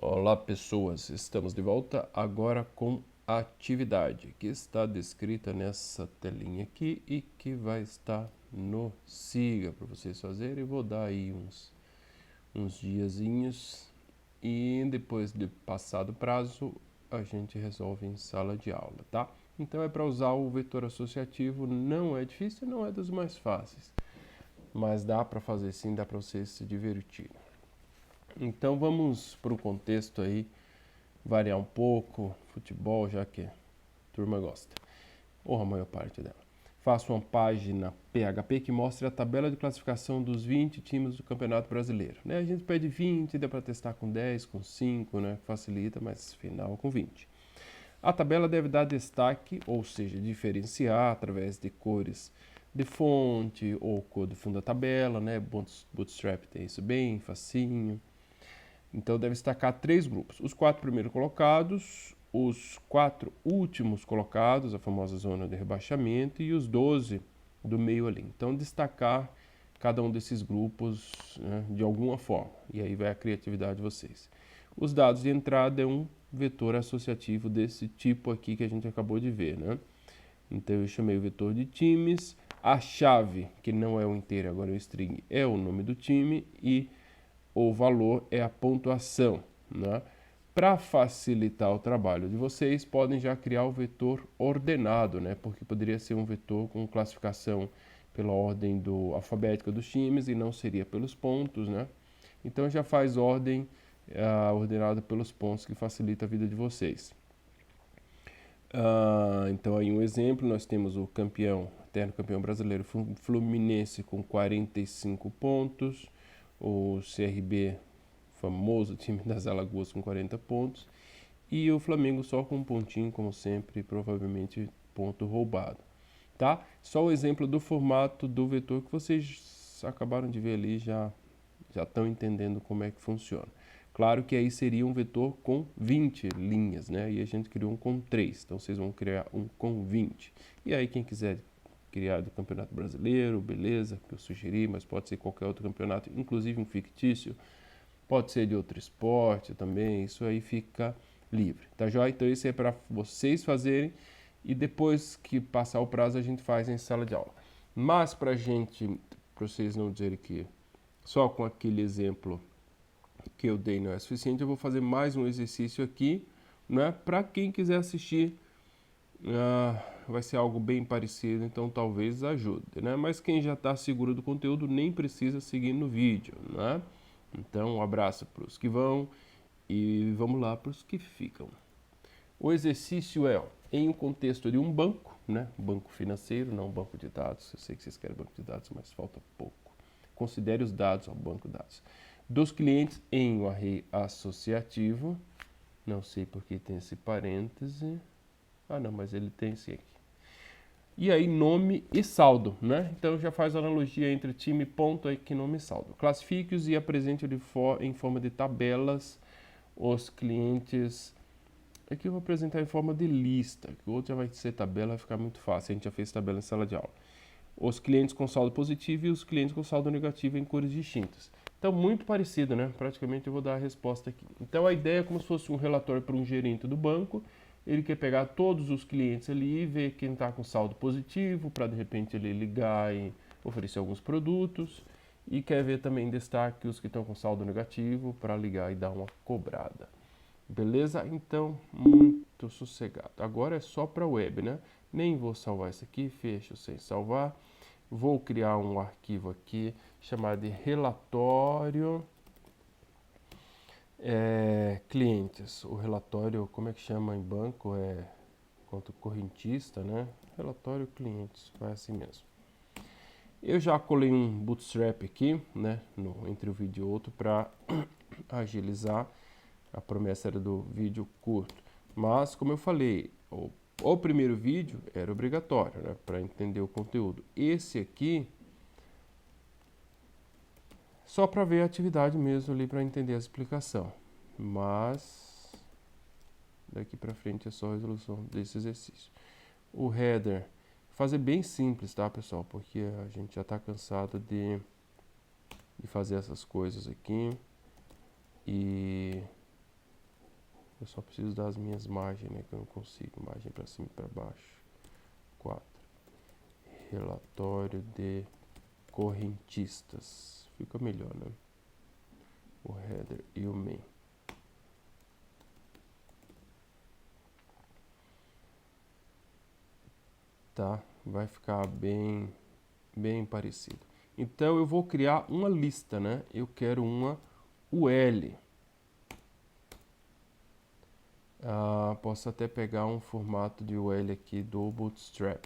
Olá pessoas, estamos de volta agora com a atividade que está descrita nessa telinha aqui e que vai estar no Siga para vocês fazerem. Vou dar aí uns diazinhos e depois de passado o prazo a gente resolve em sala de aula, tá? Então é para usar o vetor associativo, não é difícil, não é dos mais fáceis, mas dá para fazer sim, dá para vocês se divertirem. Então vamos para o contexto aí, variar um pouco, futebol, já que a turma gosta, ou a maior parte dela. Faço uma página PHP que mostra a tabela de classificação dos 20 times do Campeonato Brasileiro. Né? A gente pede 20, dá para testar com 10, com 5, né? Facilita, mas final com 20. A tabela deve dar destaque, ou seja, diferenciar através de cores de fonte ou cor do fundo da tabela, né? Bootstrap tem isso bem facinho. Então deve destacar 3 grupos: os 4 primeiros colocados, os 4 últimos colocados, a famosa zona de rebaixamento, e os 12 do meio ali. Então destacar cada um desses grupos, né, de alguma forma, e aí vai a criatividade de vocês. Os dados de entrada é um vetor associativo desse tipo aqui que a gente acabou de ver, né? Então eu chamei o vetor de times, a chave, que não é o inteiro, agora é o string, é o nome do time, e o valor é a pontuação, né? Para facilitar o trabalho de vocês, podem já criar o vetor ordenado, né? Porque poderia ser um vetor com classificação pela ordem alfabética dos times e não seria pelos pontos, né? Então já faz ordem ordenada pelos pontos, que facilita a vida de vocês. Então aí um exemplo, nós temos o campeão, eterno campeão brasileiro Fluminense com 45 pontos, o CRB, famoso time das Alagoas, com 40 pontos, e o Flamengo só com um pontinho, como sempre, provavelmente ponto roubado, tá? Só o exemplo do formato do vetor que vocês acabaram de ver ali, já estão entendendo como é que funciona. Claro que aí seria um vetor com 20 linhas, né? E a gente criou um com 3, então vocês vão criar um com 20. E aí quem quiser criar do Campeonato Brasileiro, beleza, que eu sugeri, mas pode ser qualquer outro campeonato, inclusive um fictício, pode ser de outro esporte também, isso aí fica livre, tá joia? Então isso é para vocês fazerem e depois que passar o prazo a gente faz em sala de aula. Mas para vocês não dizerem que só com aquele exemplo que eu dei não é suficiente, eu vou fazer mais um exercício aqui, né? Para quem quiser assistir, vai ser algo bem parecido, então talvez ajude, né? Mas quem já está seguro do conteúdo nem precisa seguir no vídeo, né? Então um abraço para os que vão e vamos lá para os que ficam. O exercício é em um contexto de um banco, né? Banco financeiro, não banco de dados. Eu sei que vocês querem banco de dados, mas falta pouco. Considere os dados ao banco de dados dos clientes em um array associativo. Não sei porque tem esse parêntese. Não, mas ele tem esse aqui. E aí nome e saldo, né? Então já faz a analogia entre time, ponto, aqui nome e saldo. Classifique-os e apresente em forma de tabelas os clientes. Aqui eu vou apresentar em forma de lista, que o outro já vai ser tabela, vai ficar muito fácil. A gente já fez tabela em sala de aula. Os clientes com saldo positivo e os clientes com saldo negativo em cores distintas. Então, muito parecido, né? Praticamente eu vou dar a resposta aqui. Então, a ideia é como se fosse um relatório para um gerente do banco. Ele quer pegar todos os clientes ali e ver quem está com saldo positivo, para de repente ele ligar e oferecer alguns produtos. E quer ver também em destaque os que estão com saldo negativo, para ligar e dar uma cobrada. Beleza? Então, muito sossegado. Agora é só para web, né? Nem vou salvar isso aqui, fecho sem salvar. Vou criar um arquivo aqui chamado de relatório clientes. O relatório, como é que chama em banco? É conta correntista, né? Relatório clientes, vai assim mesmo. Eu já colei um bootstrap aqui, né? Entre um vídeo e outro para agilizar. A promessa era do vídeo curto. Mas, como eu falei, o primeiro vídeo era obrigatório, né, para entender o conteúdo. Esse aqui, só para ver a atividade mesmo ali, para entender a explicação. Mas, daqui para frente é só a resolução desse exercício. O header, fazer bem simples, tá, pessoal? Porque a gente já está cansado de fazer essas coisas aqui. E Eu só preciso das minhas margens, né? Que eu não consigo. Margem para cima e para baixo. 4. Relatório de correntistas. Fica melhor, né? O header e o main. Tá? Vai ficar bem parecido. Então eu vou criar uma lista, né? Eu quero uma UL. Posso até pegar um formato de UL aqui do Bootstrap,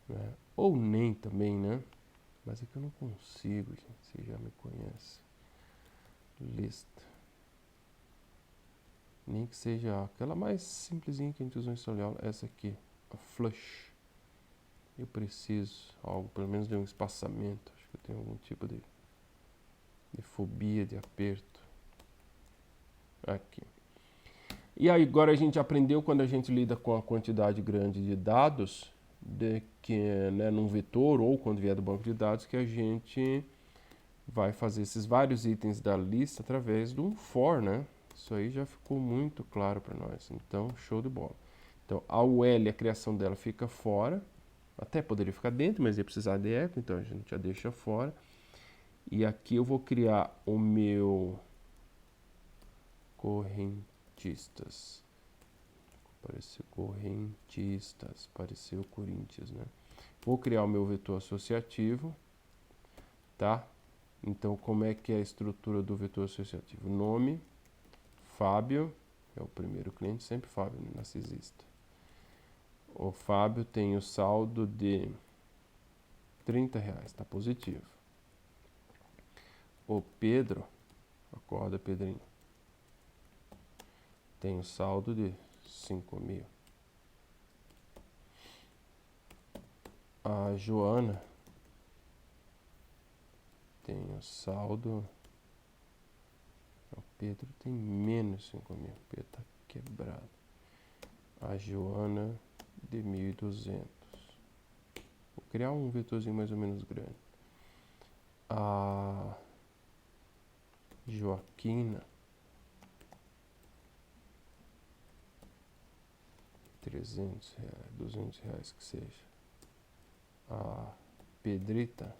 né? Ou nem também, né? Mas é que eu não consigo, gente. Você já me conhece. Lista. Nem que seja aquela mais simplesinha que a gente usou em sala de aula. Essa aqui, a Flush. Eu preciso algo, pelo menos de um espaçamento. Acho que eu tenho algum tipo de fobia de aperto. Aqui. E aí, agora a gente aprendeu quando a gente lida com a quantidade grande de dados, né, num vetor ou quando vier do banco de dados, que a gente vai fazer esses vários itens da lista através do for, né? Isso aí já ficou muito claro para nós. Então, show de bola. Então, a UL, a criação dela fica fora. Até poderia ficar dentro, mas ia precisar de eco, então a gente já deixa fora. E aqui eu vou criar o meu correntistas. Apareceu correntistas, apareceu Corinthians, né? Vou criar o meu vetor associativo, tá? Então, como é que é a estrutura do vetor associativo? Nome, Fábio, é o primeiro cliente, sempre Fábio, né? Narcisista. O Fábio tem o saldo de R$30, está positivo. O Pedro, acorda Pedrinho, tem o saldo de 5.000. A Joana tem o saldo... O Pedro tem menos 5.000. O Pedro tá quebrado. A Joana de 1.200. Vou criar um vetorzinho mais ou menos grande. A Joaquina, R$300, R$200 que seja. A Pedrita,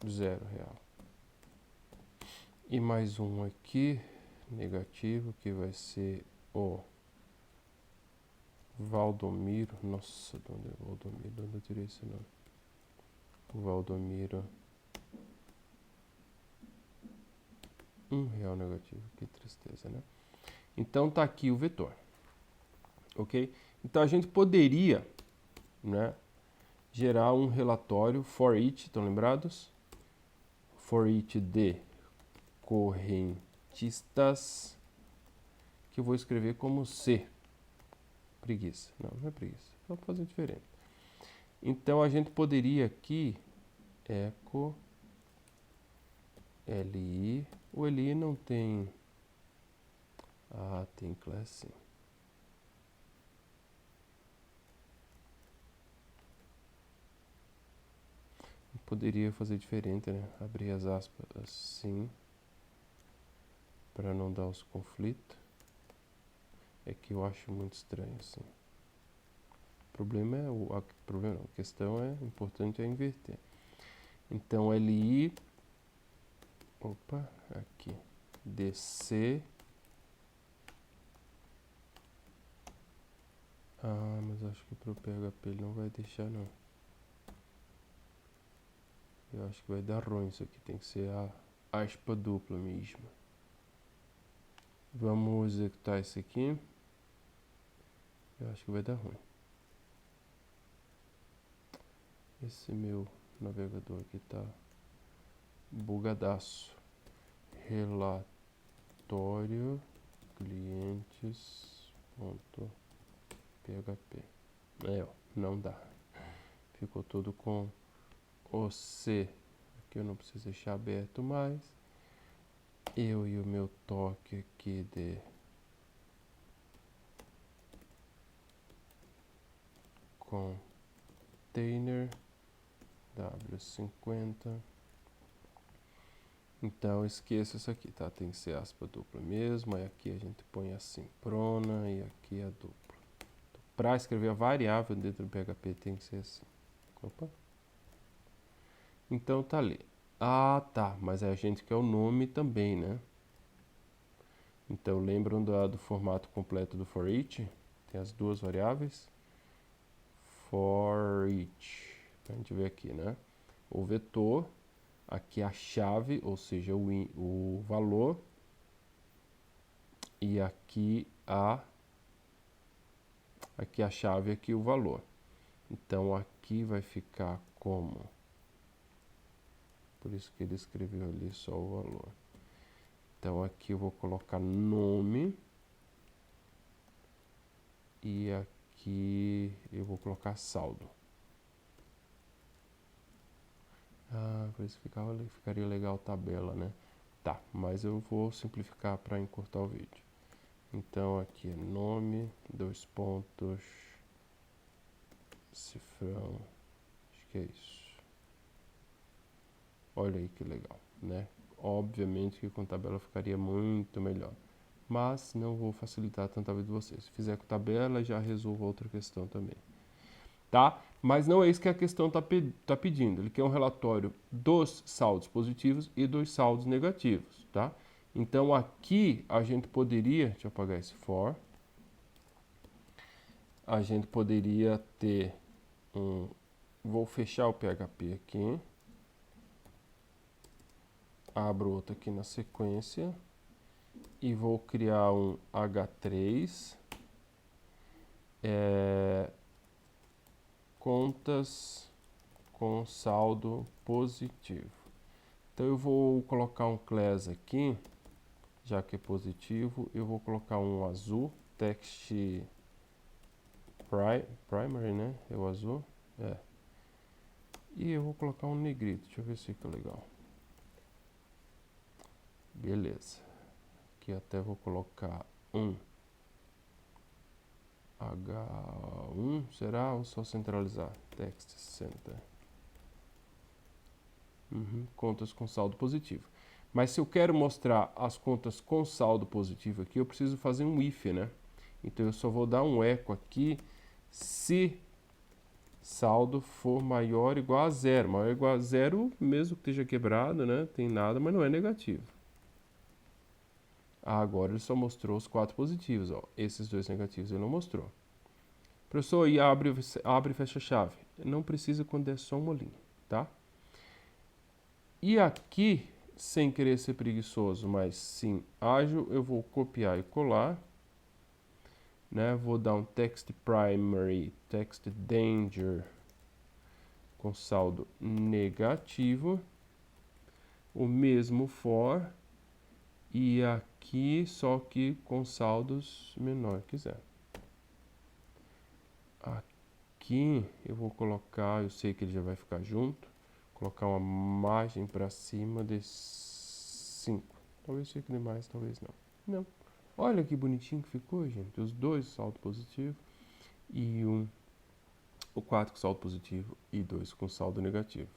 R$0. E mais um aqui, negativo, que vai ser o Valdomiro. Nossa, de onde é Valdomiro? De onde eu tirei esse nome? O Valdomiro, R$1 negativo. Que tristeza, né? Então tá aqui o vetor, ok? Então a gente poderia, né, gerar um relatório for each, estão lembrados? For each de correntistas, que eu vou escrever como C. Preguiça. Não, não é preguiça. Só para fazer diferente. Então a gente poderia aqui eco li. O li não tem... tem class sim. Poderia fazer diferente, né? Abrir as aspas assim, para não dar os conflitos. É que eu acho muito estranho assim. O problema é a questão é importante é inverter. Então li, opa, aqui, DC. Mas acho que pro PHP ele não vai deixar não. Eu acho que vai dar ruim isso aqui, tem que ser a aspa dupla mesmo. Vamos executar isso aqui. Eu acho que vai dar ruim. Esse meu navegador aqui tá bugadaço. Relatório clientes.php. Não dá. Ficou tudo com o C. Aqui eu não preciso deixar aberto mais. Eu e o meu toque aqui de container W50 Então, esqueça isso aqui, tá? Tem que ser aspa dupla mesmo. Aí aqui a gente põe a síncrona e aqui a dupla. Para escrever a variável dentro do PHP tem que ser assim. Opa. Então, tá ali. Ah, tá. Mas a gente quer o nome também, né? Então, lembram do formato completo do for each? Tem as duas variáveis. For each. Pra gente ver aqui, né? O vetor, aqui a chave, ou seja, o valor. E aqui a chave, aqui o valor. Então, aqui vai ficar como? Por isso que ele escreveu ali só o valor. Então, aqui eu vou colocar nome. E aqui eu vou colocar saldo. Ah, por isso ficaria legal tabela, né? Tá, mas eu vou simplificar para encurtar o vídeo. Então, aqui é nome, 2 pontos, cifrão, acho que é isso. Olha aí que legal, né? Obviamente que com tabela ficaria muito melhor. Mas não vou facilitar tanto a vida de vocês. Se fizer com tabela, já resolvo outra questão também. Tá? Mas não é isso que a questão tá pedindo. Ele quer um relatório dos saldos positivos e dos saldos negativos, tá? Então, aqui a gente poderia... Deixa eu apagar esse for. A gente poderia ter um... Vou fechar o PHP aqui. Abro outro aqui na sequência. E vou criar um H3. Contas com saldo positivo. Então eu vou colocar um class aqui, já que é positivo, eu vou colocar um azul, text primary, né? É o azul, é. E eu vou colocar um negrito, deixa eu ver se fica legal. Beleza. Aqui até vou colocar um H1, será? Ou só centralizar? Text center. Contas com saldo positivo. Mas se eu quero mostrar as contas com saldo positivo aqui, eu preciso fazer um if, né? Então eu só vou dar um eco aqui se saldo for maior ou igual a zero. Maior ou igual a zero, mesmo que esteja quebrado, né? Tem nada, mas não é negativo. Ah, agora ele só mostrou os 4 positivos, ó. Esses 2 negativos ele não mostrou. Professor, aí abre e fecha a chave. Não precisa quando é só uma linha, tá? E aqui, sem querer ser preguiçoso, mas sim ágil, eu vou copiar e colar. Né? Vou dar um text primary, text danger com saldo negativo. O mesmo for. E aqui, só que com saldos menor que zero. Aqui eu vou colocar, eu sei que ele já vai ficar junto. Colocar uma margem para cima de 5. Talvez fique demais, talvez não. Não. Olha que bonitinho que ficou, gente. Os dois saldo positivo e o 4 com saldo positivo e 2 com saldo negativo.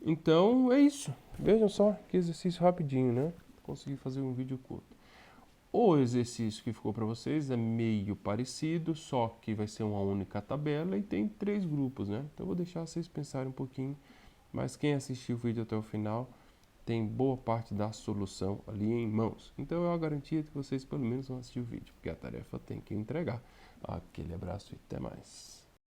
Então é isso. Vejam só que exercício rapidinho, né? Consegui fazer um vídeo curto. O exercício que ficou para vocês é meio parecido, só que vai ser uma única tabela e tem 3 grupos, né? Então eu vou deixar vocês pensarem um pouquinho. Mas quem assistiu o vídeo até o final tem boa parte da solução ali em mãos. Então é uma garantia que vocês pelo menos vão assistir o vídeo, porque a tarefa tem que entregar. Aquele abraço e até mais.